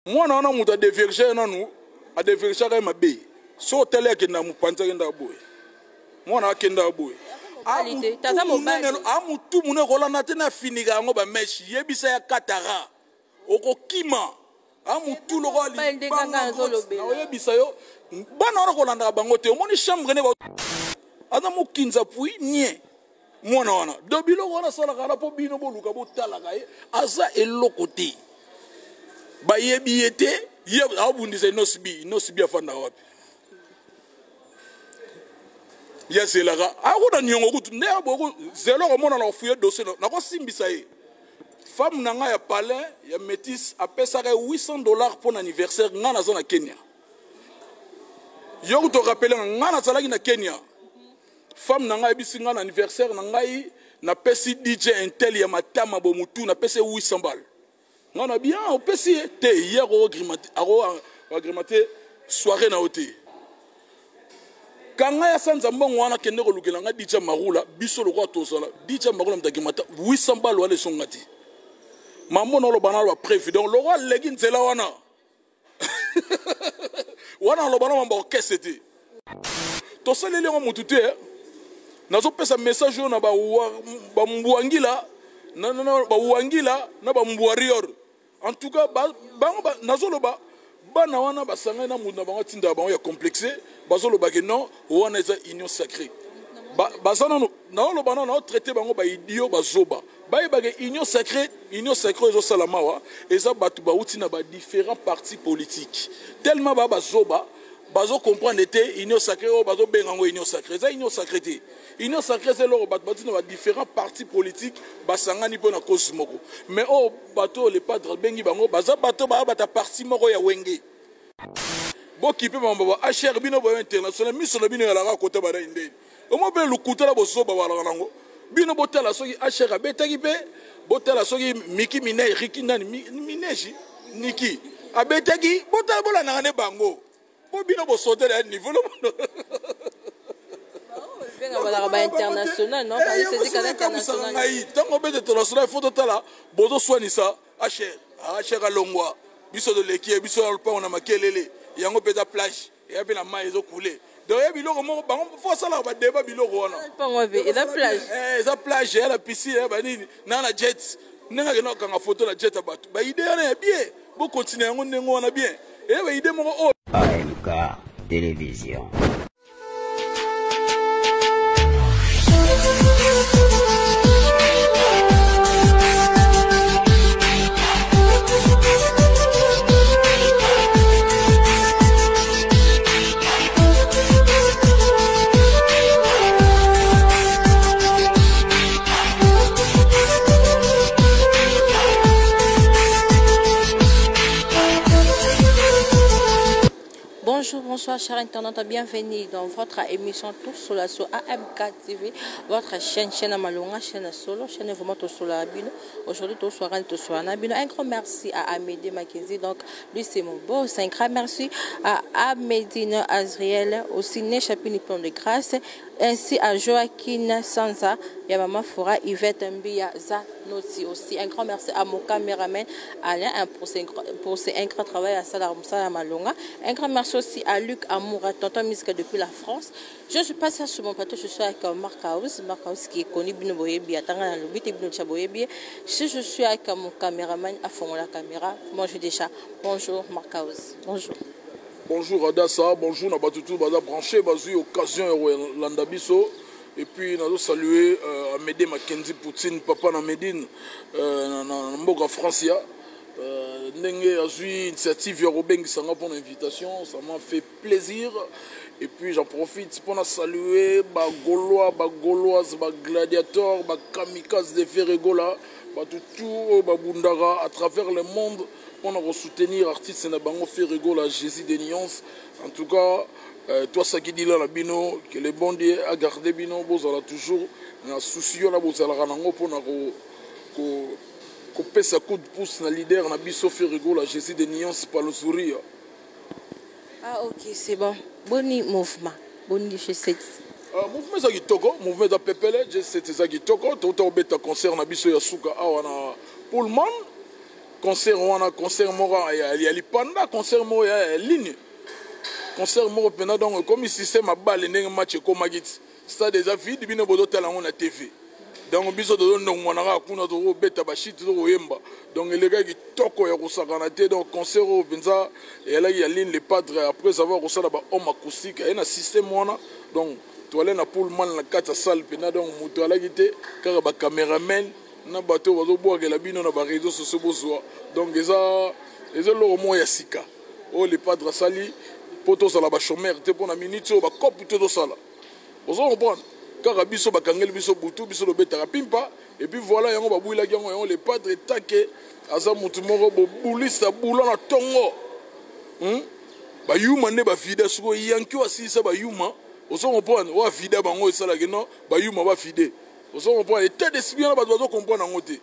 Moi, on a muta déverger nanu, a déverger ka mabe. So tele ke na mupanza kenda boy. Moi na kenda boy. Amutu mune kola na tena finiga ngo ba mesh yebisa ya katara. Oko kima. Amutu lo ko li. Na yebisa yo. Bana ora kola na bango te. Omoni chambre ne ba. Ada mu kinza pui nie. Mwana wana. Dobilo wana sala kana po bino boluka bo tala kai. Aza eloko te. Ba yebi yete yeb abundise no sibi afanda wapi. Yes la ga akuna nyongo kutu nde aboko zelo ko mona na fuye dossier na ko simbisa ye. Femme nanga ya palais ya métis apesa ka $800 pour l'anniversaire ngana za na Kenya. Yo to rappeler ngana zalaki na Kenya. Femme nanga ebisinga na anniversaire na ngai na pesi DJ Intel ya matama bomutu na pesi $800. Ngana bien o pesi te hier o agrimate soirée na hôtel. Kanga ya sanza mbongo wana kende ko lukela nga DJ Marula biso lo kwa tosala DJ Marula mtakimata $800 wale songati. Mambo no lo bana lo prévu donc lo wa legi nzela wana. Wana lo bana mamba okesete. Tosala le mutu te. Nazo pesa message na ba mbuangila na ba uangila na ba mbuarior. En tout cas bango nazo lo ba bana wana basanga na mutu na bango tinda bango ya complexé bazolo ba ke non wana eza union sacrée bazana na lo bana na traité bango ba idio bazoba ba ba ke union sacrée ezo salama wa eza batu ba uti na ba différents partis politiques tellement ba bazoba bazo comprendre était union sacrée o bazo bengango union sacrée eza union sacrée union sacrée c'est leur batu batu na différents partis politiques basangani pona cause moko mais o bato les padres bengi bango baza bato ba bata parti moko ya wenge bo kipe mamba HR bino bo international miso na bino ya la côté ba inde o mo be lukuta la boso ba wala nango bino botala soki HR abetaki pe botala soki Miki Minaj Riki nani Minaj Niki abetaki botala bola na ne bango bo bino bo sauter à niveau international non c'est des international tango be international faut totala bozo soigner ça HR alongwa biso de l'équipe biso alpa on a makelele yango peza plage et puis la main ezo couler donc ya biloko moko bango faut ça là ba débat biloko wana pango ve et la plage eza plage et la piscine ba nini na jet nenga kena kanga photo na jet abatu ba idée na bien bo continuer yango nengo wana bien et ba idée moko AMK télévision. Bonjour, bonsoir, chers internautes, bienvenue dans votre émission Tous sur la sur AMK TV, votre chaîne Malonga, chaîne solo, chaîne vraiment Tous sur la bine. Aujourd'hui, Tous sur la bine. Un grand merci à Amédée Mackenzie, donc lui c'est mon boss. Un grand merci à Amédine Azriel, aussi né Chapini Plan de Grâce, ainsi à Joaquin Sanza, Yamama Fora, Yvette Mbia Zanoti aussi. Un grand merci à mon caméraman Alain pour ses incroyables travail à Salarumsa Malonga. Un grand merci aussi à Luc Amoura, tonton musique depuis la France. Je suis passé sur mon plateau, je suis avec Marc House qui est connu, si je suis avec mon caméraman à fond la caméra, moi je dis déjà bonjour Marc House. Bonjour. Bonjour Adassa, bonjour Nabatutu, Baza branché, Bazu, occasion Landabiso. Et puis nous saluer Amédée Mackenzie Poutine, papa na Médine, na Mboga Francia. Ndenge azui initiative Robeng Sanga pour l'invitation, ça m'a fait plaisir. Et puis j'en profite pour saluer ba Gaulois, ba Gauloises, ba gladiateurs, ba kamikazes de Ferregola, ba tout ba Bundara à travers le monde pour soutenir artistes na bango Ferregola, Jésus des nuances. En tout cas, toi ça qui dit là la bino que le bon Dieu a gardé bino, vous allez toujours na soucieux là vous allez ranango pour na ko pesa coup de pouce na leader na biso Ferregola, Jésus des nuances par le sourire. Ah ok, c'est bon. Boni mouvement. Boni G7. Mouvement za kitoko, mouvement za pepele, G7 za kitoko, tout au beta concert na biso ya suka awa na Pullman. concert wana concert moko ya lipanda concert moko ya ligne concert moko pena donc comme système a balle ndenge match ekomaki ti stade eza vide bino bozotala yango na tv donc biso tozondongwanaka kuna tokobeta bashiti tokoyemba donc elekaki kitoko ya kosakana te donc concert oyo mpenza eyalaki ya ligne le padre après avoir kosala bahomme acoustique aye na système wana donc toale na pullman na kati ya salle mpena donc moto alaki te kaka bacameraman na bato oyo bazobwakela bino na baréseau sociaux bozwa donc eza eloko moko ya sika oyo le padre asali mpo tozala bachomere te mpo na minute oyo bakope te tozala ozo comprendre kaka biso bakangeli biso butu biso lobetaka pimpa et puis voilà yango babwilaki yango le padre take aza motu moko bobulisa bula na tongo bayuma nde bafide soko yanki oyo asilisa bayuma ozo comprendre oyo afide bango esalaki no bayuma bafide ozo comprendre etat d'esprit wana bato bazocomprendre yango te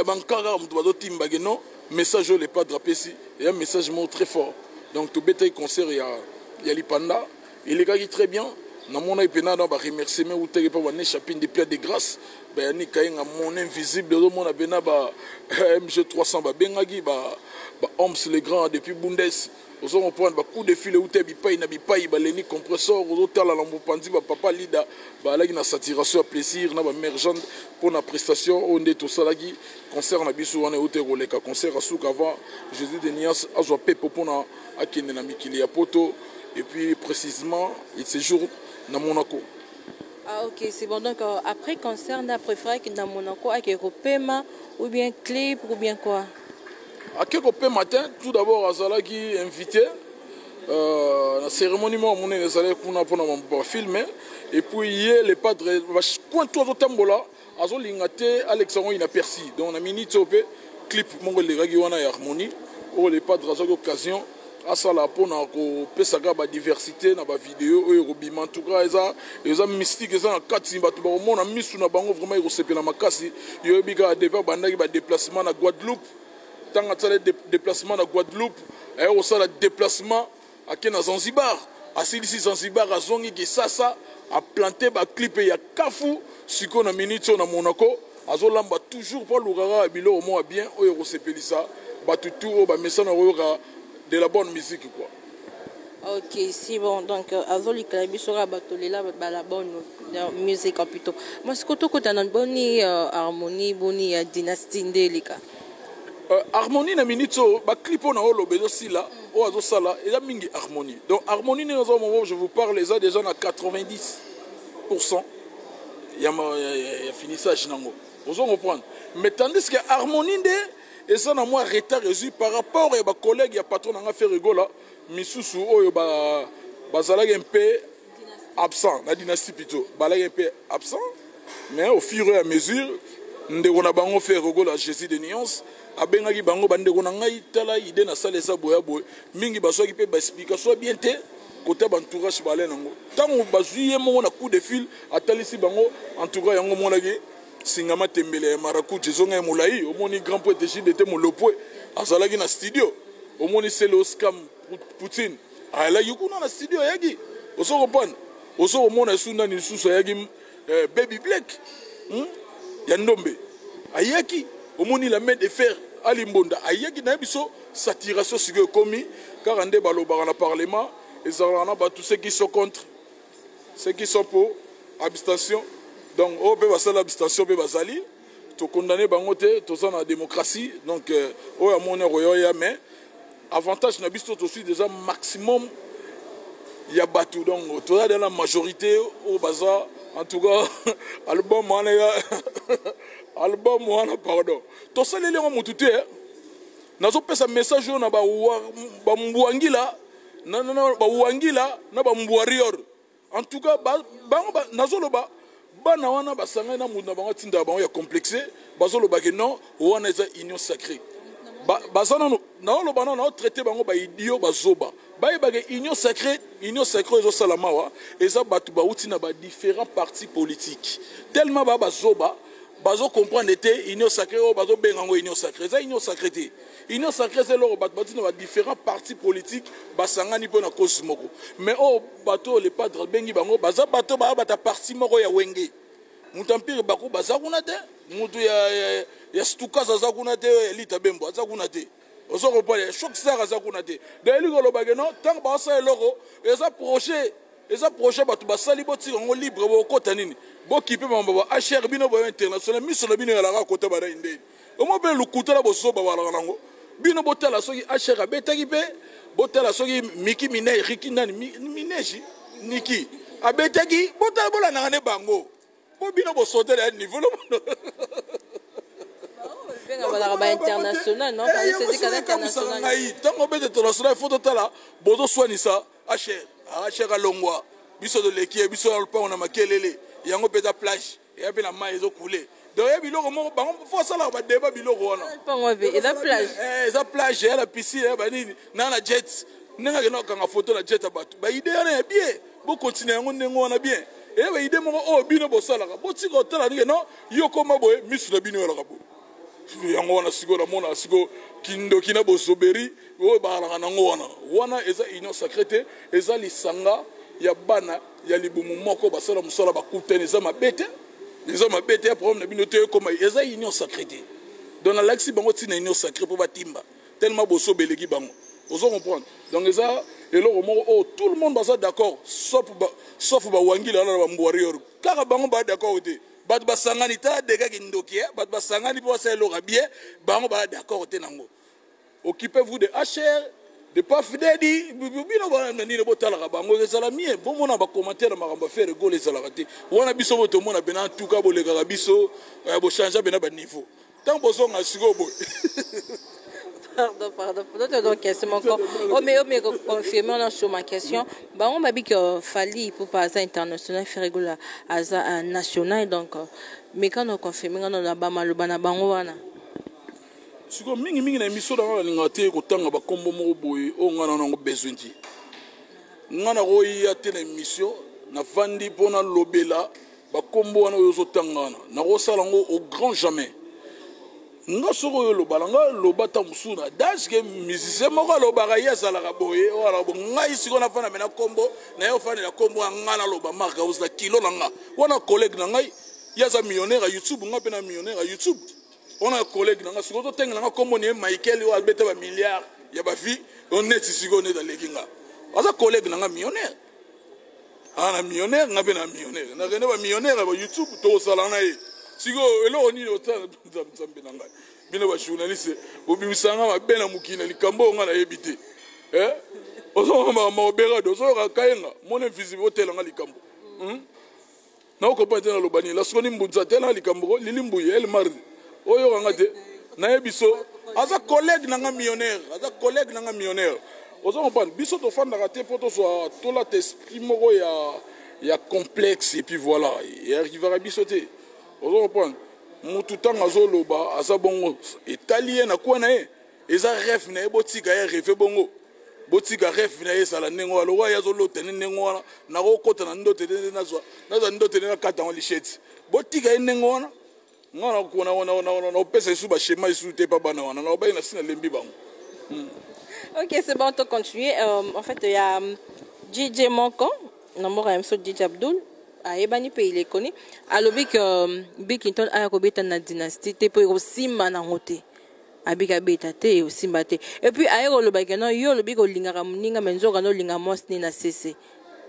bankaka moto bazotimbaki non message oyo le padre apesi eya message moko très fort donc tobetaki concert ya lipanda elekaki très bien namona ipena na baremerciement utaki mpo bane chapine de pia de grâce bayani kayenga mon invisible ozomona pena mg 300 babengaki bahoms le grand depuis bundes ozokomprendre bacoup de fil euta bipai na bipai baleni compresseur ozotala na mopanzi bapapa lida balaki na saturation ya plaisir na bamare jeune mpo na prestation oyo nde tosalaki concert na biso wana euta koleka concert asuka avant jésus de nias azwa pepo mpona akende na mikili ya poto et puis précisément il séjourne na Monaco. Ah ok, c'est bon. Donc après concert, on a préféré que dans Monaco, avec Européma, ou bien clip, ou bien quoi? À Kékopé matin, tout d'abord, Azala qui invité. La cérémonie, moi, mon est allé pour filmer. Et puis hier, les padres, quand tout le temps là, Azol Lingate, Alexandre inaperçu. Donc on a mis Nitopé, clip, mon les Ragiwana et Harmonie. Oh, les padres, à l'occasion. asala pona ko pesaka ba diversité na ba vidéo oyo robima en tout cas eza mystique eza na kati bato ba mona misu na bango vraiment irosepela makasi yo bika départ bandaki ba déplacement na Guadeloupe tanga tsala déplacement na Guadeloupe ayo osala déplacement ake na Zanzibar asilisi Zanzibar azongi ki sasa a planter ba clip ya kafu siko na minute na Monaco azolamba toujours pour lugara bilo au moins bien oyo irosepelisa bato tout ba mesana oyo de la bonne musique quoi. Ok, si bon, donc Azoli Kalabi sera batolé là, la bonne musique plutôt. Moi, ce que tu as une bonne harmonie, bonne dynastie ndélika. Harmonie na minito, ba clip on a holo bezo si là, o azo sala, et la mingi harmonie. Donc harmonie dans un moment où je vous parle, les a déjà à 90%. Il y a finissage nango. Vous comprenez. Mais tandis que harmonie et ça n'a moins retard par rapport à mes collègues, il y a patron qui a fait rigoler. Misusu, bazalak un peu absent, la dynastie plutôt. Balak un peu absent, mais au fur et à mesure, on a fait rigoler Jésus de Nuance. Abengaki bango bande kona ngai tala idée na salle sa boya boy. Mingi baso ki pe ba explication bien te côté entourage balé nango. Tango bazuye mo na coup de fil atalisi bango entourage yango monaki. Singama tembele maraku jezonga mulai omoni grand poète JDT molopwe azalaki na studio omoni selo scam Poutine ala yukuna na studio yaki osoko pona osoko mona sunda ni susa yaki baby black ya ndombe ayaki omoni la main de fer ali mbonda ayaki na biso saturation siko komi car ande balobaka na parlement ezalana ba tous ceux qui sont contre ceux qui sont pour abstention. Donc, on peut passer l'abstention, on peut passer to condamner bangote, to ça la démocratie. Donc, on a mon royaume, mais avantage n'a bisto aussi déjà maximum. Il y a battu donc, tu as la majorité au bazar. En tout cas, album moi pardon. To ça les gens m'ont tout fait. Nazo pesa message na ba mbuangila, na ba uangila, na ba mbuarior. En tout cas, nazo loba. Bana wana basanga na muna bango tinda bango ya complexé bazolo bake non wana eza union sacrée bazana na lo bana na traité bango ba idio bazoba ba bake union sacrée ezo salama wa eza batu ba uti na ba différents partis politiques tellement ba bazoba bazo comprendre était union sacrée o bazo bengango union sacrée eza union sacrée union sacrée c'est leur batu bati na différents partis politiques basangani pona cause moko mais oh bato les padres bengi bango baza bato ba bata parti moko ya wenge mutu empire bako baza kuna te mutu ya stukas aza kuna te elita bembo aza kuna te ozo comprendre choc star aza kuna te de eli kolobake non tant ba sa eloko eza projet bato basali botika ngo libre bokota nini bokipe bamba ba HR bino bo international miso na bino yalaka kota bana indeni omo be lukuta la boso ba wala nango bino botala soki HR abetaki pe botala soki Miki Minaj Riki nani Minaj Niki abetaki botala bola na ne bango bo bino bo sauter à niveau international non c'est dit international tango be international faut totala bozo soinisa HR alongwa biso de leki biso alpa on a makelele yango peza plage ya pe na mai ezo couler donc ya biloko moko bango faut sala ba débat biloko wana pango ve eza plage eza plage ya la piscine ya banini na jet nenga kena kanga photo na jet abatu ba idée ya bien bo continuer yango ndengo wana bien et ba idée moko o bino bo sala ka bo tiko tala ni non yoko maboye misu na bino la ka bo yango wana siko na mona siko kindo kina bo soberi o ba la nango wana eza union sacrée eza lisanga ya bana ya libumu moko basala musala bakutene eza mabete ya problème na bino te koma eza union sacrée donc na laxi bango tina union sacrée po batimba tellement boso beleki bango ozo comprendre donc eza eloko moko oh tout le monde basa d'accord sauf ba wangila na ba mbwarior kaka bango ba d'accord te bato basangani ta dega kindoki bato basangani po sa eloko bien bango ba d'accord te nango occupez-vous de HR de pas fidèle bino bana nini botala bango ezala mie bon mona ba commentaire makambo faire rigolo ezala kati wana biso boto mona bena tuka boleka biso bo changer bena ba niveau tant bozonga siko boy pardon donc c'est mon corps oh mais confirmer on a sur ma question bah on m'a dit que fallait pour pas ça international faire rigolo à national donc mais quand on confirme on a ba malobana bango wana siko mingi na émission dans la ngate ko tanga ba kombo mo boy o ngana na ngo besoin ti ngana ko ya te na émission na fandi pona lobela ba kombo wana yo so tangana na ko sala ngo au grand jamais nga soko yo lobala nga lobata musuna dash ke musicien moko lobaka ya sala ka boye wala bo ngai siko na fana mena kombo na yo fana na kombo ngana loba marka usla kilo na nga wana collègue na ngai ya za millionnaire à YouTube nga pe na millionnaire à YouTube. On a un collègue dans ce côté, on a comme Michael ou Albert un milliard, il y a pas vie, on est ici on est dans les ginga. On a un collègue dans un millionnaire. Un millionnaire, on a un millionnaire. On a un millionnaire à YouTube, tout ça là. Si on est au temps, bien le journaliste, au Bimisanga, ma belle amukina, les cambo, on a habité. On a un mobile, on a un kayenga, mon invisible hôtel, on a les cambo. Na ko pas dans le bani, la seconde mbunza tena les cambo, lilimbuye, el mardi. Oyo ngate na yebiso aza collègue nanga millionnaire ozo comprendre biso to fanda raté poto so to la t'esprit moko ya complexe et puis voilà et arrivera biso te ozo comprendre mutu tanga zo loba aza bongo italien na kwa na e eza ref na botika ya rêve bongo botika ref na sala nengo alo wa yazo lotene nengo na ko kota na ndote na ndote na kata on lichette botika nengo wana ngana kuna on pesa sous ba schéma sous te pas bana wana na ba ina sina lembi bango. OK, c'est bon, on peut continuer. En fait, il y a DJ Moko, number I'm so DJ Abdul, a ebani pe il est connu. Alobi que Big Clinton a kobeta na dynastie te po simba na ngote. Abika beta te simba te. Et puis aero lo ba que non yo lo biko lingaka muninga menzoka no linga mos ni na cc.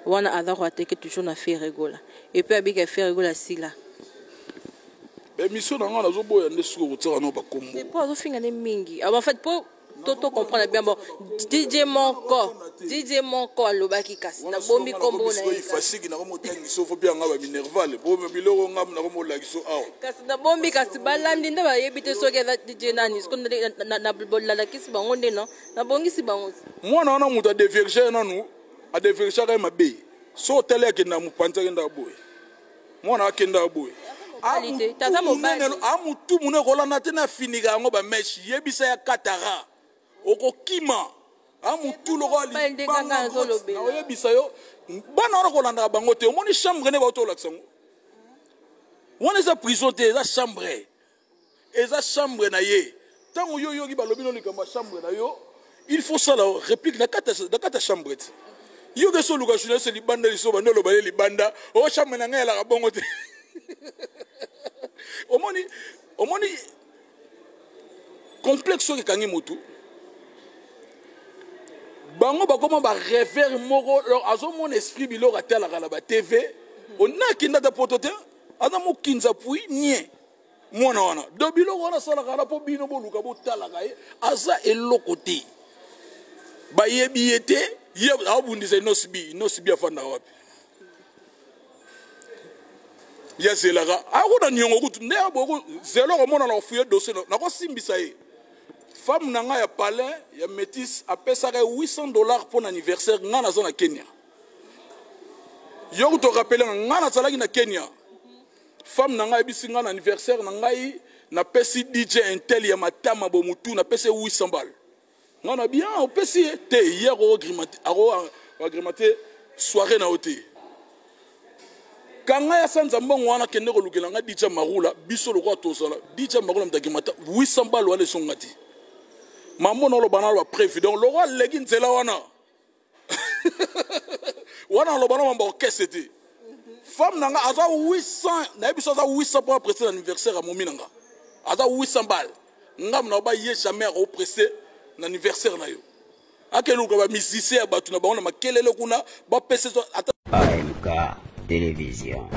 Wana adako ateke toujours na faire rigola. Et puis abika faire rigola sila. Mission nanga nazo boya ndesuko kutaka no ba kombo. C'est pas ofinga ne mingi. En fait pour toto comprendre bien bon DJ Moko alobaki kasi na bombi kombo na ye. Fasiki na komo tangi so fo bien ngaba minerval. Bo biloko ngam na komo lagiso awa. Kasi na bombi kasi balandi nda ba yebite so ke DJ nani sko na bolla la kisi bango ndeno na bongi si bango. Mwana wana muta de vierge nanu a de vierge ka mabe. So tele ke na mupanza kenda boy. Mwana akenda boy. Amutu mune kolana tena finika ngo ba mesh yebisa ya katara okokima amutu lokali banga na yebisa yo bana ora kolanda bango te omoni chambre ne ba to laksango wona za prison te za chambre na ye tango yo ki balobi no likamba chambre na yo il faut ça la réplique na kata chambre te yo ke so luka journaliste libanda liso bando lo ba libanda o chambre na ngela ka bongo te omoni complexe oyo ekangi motu bango bakoma barevere moko azomona esprit biloko atalaka na batv onakenda ta poto te aza mokinza pui nie mwana wana do biloko wana asalaka na mpo bino boluka botalaka ye aza eloko te bayebi ye te ye abundisa inosibi afandaka wapi ya zelaka akuna niongo kutu nde aboko zeloko mona na ofuye dossier nakosimbisa ye femme na nga ya palais ya métis apesaka $800 pour l'anniversaire nga naza na Kenya yo kuto rappele nga nazalaki na Kenya femme na nga ebisi nga na anniversaire na ngai na pesi DJ Intel ya matama bomutu na pesi $800 nga na bien opesi te hier aro agrémenté soirée na hotel kanga ya sanza mbongo wana kende ko lukela nga DJ Marula biso lokwa tosala DJ Marula mtakimata $800 wale songati maman no lo banalo ba président le roi legi nzela wana wana lo banalo mba okesete femme nanga aza 800 na biso aza 800 pour presser l'anniversaire à momi nanga aza $800 ngam na ba ye jamais au presser l'anniversaire na yo akelu ko ba musicien ba tuna ba ona makelele kuna ba pese AMK Télévision.